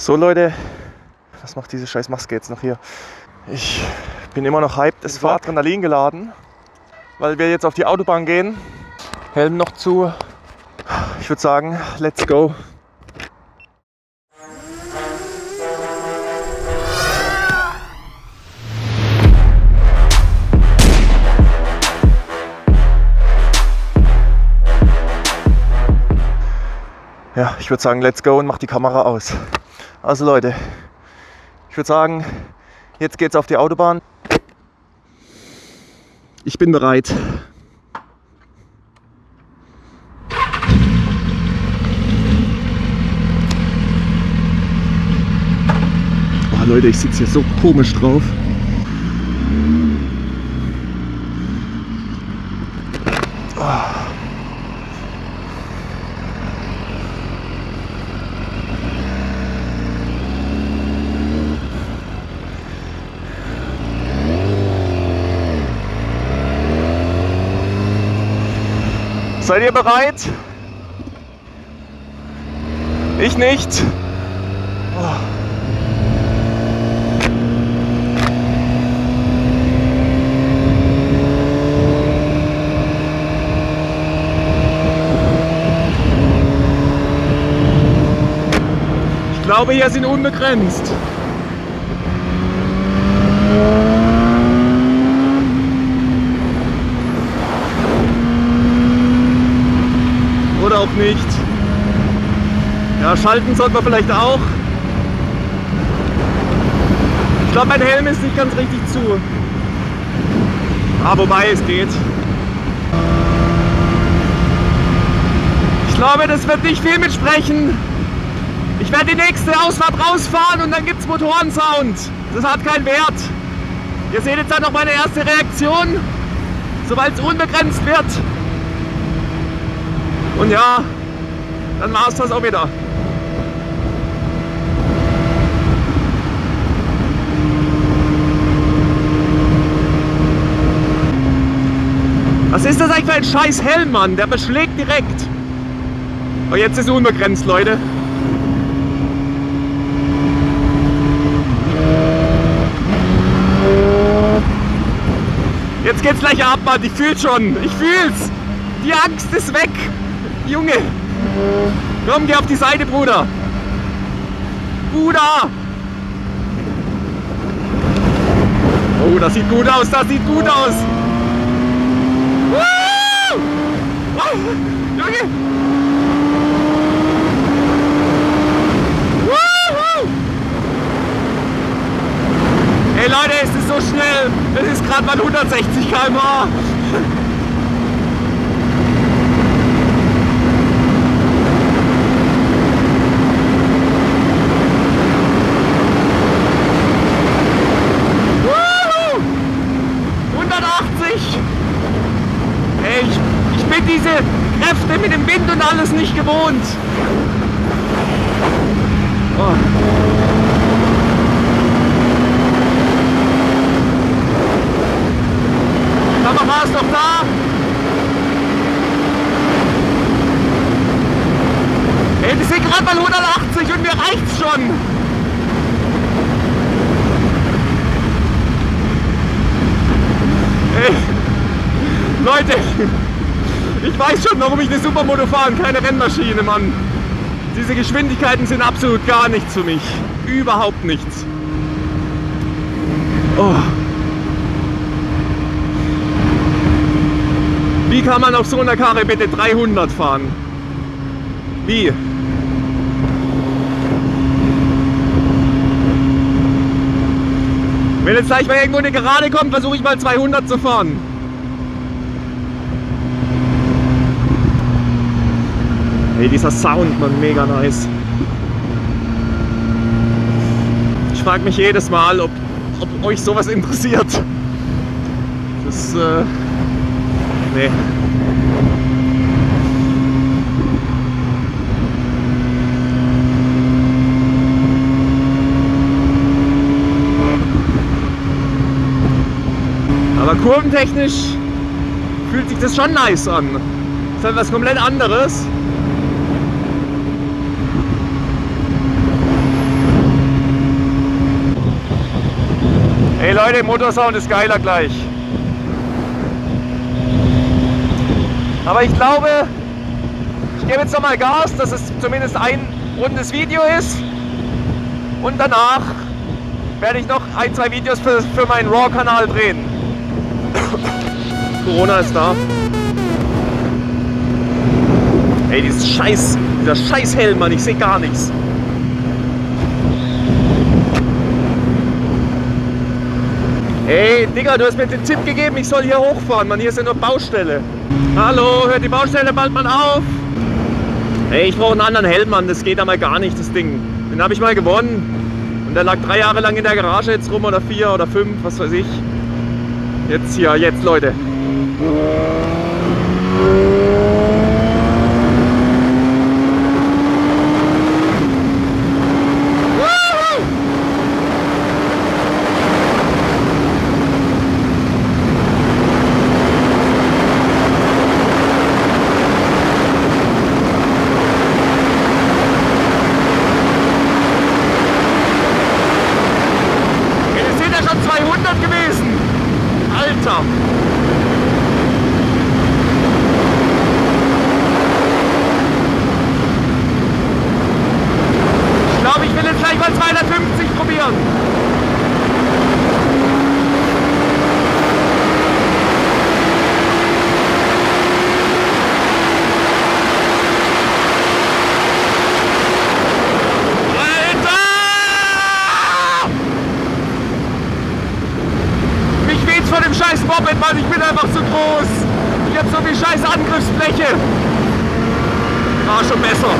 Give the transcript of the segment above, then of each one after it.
So Leute, was macht diese scheiß Maske jetzt noch hier? Ich bin immer noch hyped, es war Adrenalin geladen, weil wir jetzt auf die Autobahn gehen. Helm noch zu. Ich würde sagen, let's go. Ja, ich würde sagen, let's go und mach die Kamera aus. Also Leute, ich würde sagen, jetzt geht's auf die Autobahn. Ich bin bereit. Oh Leute, ich sitze hier so komisch drauf. Seid ihr bereit? Ich nicht. Oh. Ich glaube, hier sind unbegrenzt. Oder auch nicht. Ja, schalten sollten wir vielleicht auch. Ich glaube, mein Helm ist nicht ganz richtig zu. Aber wobei, es geht. Ich glaube, das wird nicht viel mitsprechen. Ich werde die nächste Ausfahrt rausfahren und dann gibt es Motorensound. Das hat keinen Wert. Ihr seht jetzt dann noch meine erste Reaktion, sobald es unbegrenzt wird. Und ja, dann war es das auch wieder. Was ist das eigentlich für ein scheiß Helm, Mann? Der beschlägt direkt. Oh, jetzt ist es unbegrenzt, Leute. Jetzt geht's gleich ab, Mann. Ich fühl's schon. Ich fühl's. Die Angst ist weg. Junge. Komm, geh auf die Seite, Bruder. Bruder. Oh, das sieht gut aus. Das sieht gut aus. Oh, Junge. Ey Leute, es ist so schnell. Es ist gerade mal 160 km/h. Ey, ich bin diese Kräfte mit dem Wind und alles nicht gewohnt. Oh. Kamera ist noch da. Ey, die sind gerade mal 180 und mir reicht's schon. Ey, Leute, ich weiß schon, warum ich eine Supermoto fahre und keine Rennmaschine, Mann. Diese Geschwindigkeiten sind absolut gar nichts für mich. Überhaupt nichts. Oh. Wie kann man auf so einer Karre bitte 300 fahren? Wie? Wenn jetzt gleich mal irgendwo eine Gerade kommt, versuche ich mal 200 zu fahren. Hey, dieser Sound, Mann, mega nice. Ich frage mich jedes Mal, ob euch sowas interessiert. Das, nee. Aber kurventechnisch fühlt sich das schon nice an. Das ist halt was komplett anderes. Hey Leute, Motorsound ist geiler gleich. Aber ich glaube, ich gebe jetzt nochmal Gas, dass es zumindest ein rundes Video ist. Und danach werde ich noch 1, 2 Videos für meinen Raw-Kanal drehen. Corona ist da. Ey, dieser scheiß Helm, Mann, ich sehe gar nichts. Ey, Digga, du hast mir den Tipp gegeben, ich soll hier hochfahren, Mann, hier ist ja nur Baustelle. Hallo, hört die Baustelle bald mal auf? Ey, ich brauche einen anderen Helm, Mann, das geht einmal gar nicht, das Ding. Den habe ich mal gewonnen und der lag 3 Jahre lang in der Garage jetzt rum oder 4 oder 5, was weiß ich. Jetzt hier, jetzt Leute. Mann, ich bin einfach zu groß. Ich habe so viel scheiß Angriffsfläche. War schon besser.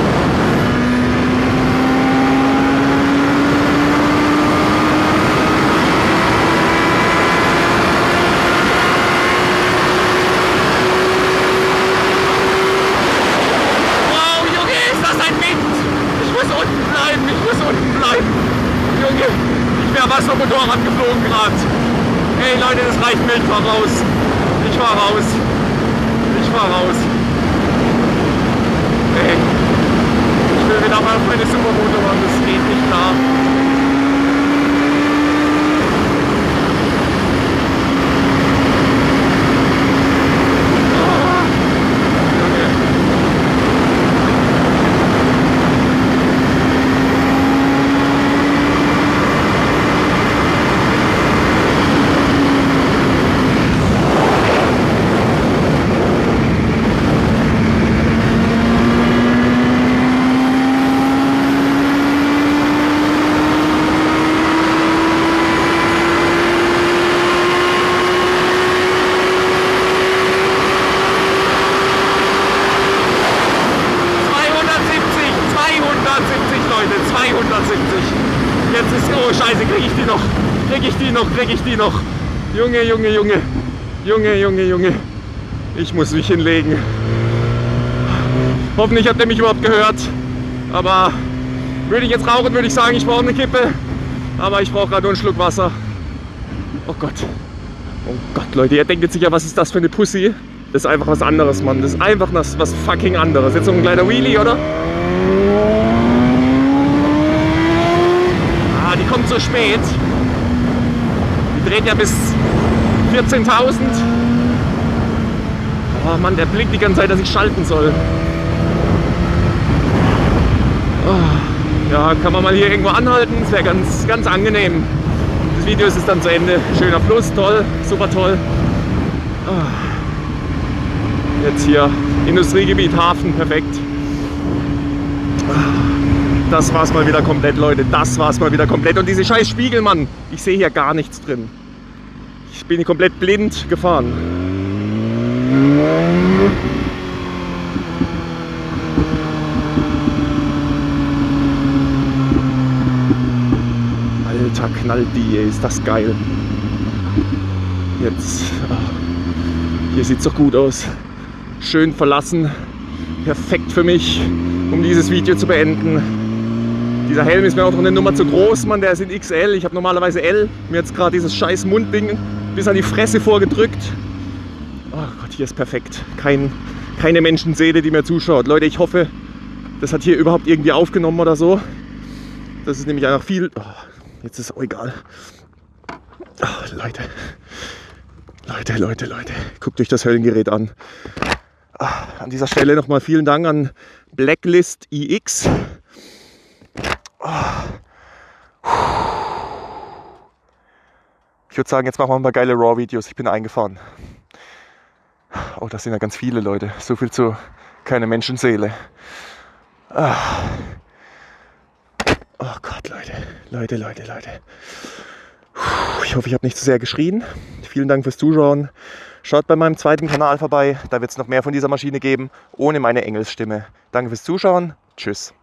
Wow, Junge, ist das ein Wind? Ich muss unten bleiben, Junge, ich wäre was vom Motorrad geflogen gerade. Hey Leute, das reicht mir, ich fahr raus. Hey, ich will wieder mal auf meine Supermoto machen, das geht nicht klar. Krieg ich die noch? Junge. Ich muss mich hinlegen. Hoffentlich habt ihr mich überhaupt gehört. Aber würde ich jetzt rauchen, würde ich sagen, ich brauche eine Kippe. Aber ich brauche gerade nur einen Schluck Wasser. Oh Gott, Leute, ihr denkt jetzt sicher, was ist das für eine Pussy? Das ist einfach was anderes, Mann. Das ist einfach was fucking anderes. Jetzt so ein kleiner Wheelie, oder? Ah, die kommt so spät. Die dreht ja bis 14.000. Oh Mann, der blinkt die ganze Zeit, dass ich schalten soll. Oh, ja, kann man mal hier irgendwo anhalten. Das wäre ganz angenehm. Das Video ist dann zu Ende. Schöner Fluss, toll, super toll. Oh. Jetzt hier Industriegebiet, Hafen, perfekt. Das war's mal wieder komplett, Leute. Das war's mal wieder komplett. Und diese scheiß Spiegel, Mann. Ich sehe hier gar nichts drin. Ich bin komplett blind gefahren. Alter, knallt die, ey. Ist das geil. Jetzt. Hier sieht's doch gut aus. Schön verlassen. Perfekt für mich, um dieses Video zu beenden. Dieser Helm ist mir auch noch eine Nummer zu groß, Mann, der ist in XL. Ich habe normalerweise L. Mir jetzt gerade dieses scheiß Mundding bis an die Fresse vorgedrückt. Oh Gott, hier ist perfekt. Keine Menschenseele, die mir zuschaut. Leute, ich hoffe, das hat hier überhaupt irgendwie aufgenommen oder so. Das ist nämlich einfach viel... Oh, jetzt ist es auch egal. Ach, Leute. Guckt euch das Höllengerät an. An dieser Stelle nochmal vielen Dank an Blacklist iX. Ich würde sagen, jetzt machen wir ein paar geile RAW-Videos. Ich bin eingefahren. Oh, das sind ja ganz viele Leute. So viel zu keine Menschenseele. Oh Gott, Leute. Ich hoffe, ich habe nicht zu sehr geschrien. Vielen Dank fürs Zuschauen. Schaut bei meinem zweiten Kanal vorbei. Da wird es noch mehr von dieser Maschine geben, ohne meine Engelsstimme. Danke fürs Zuschauen. Tschüss.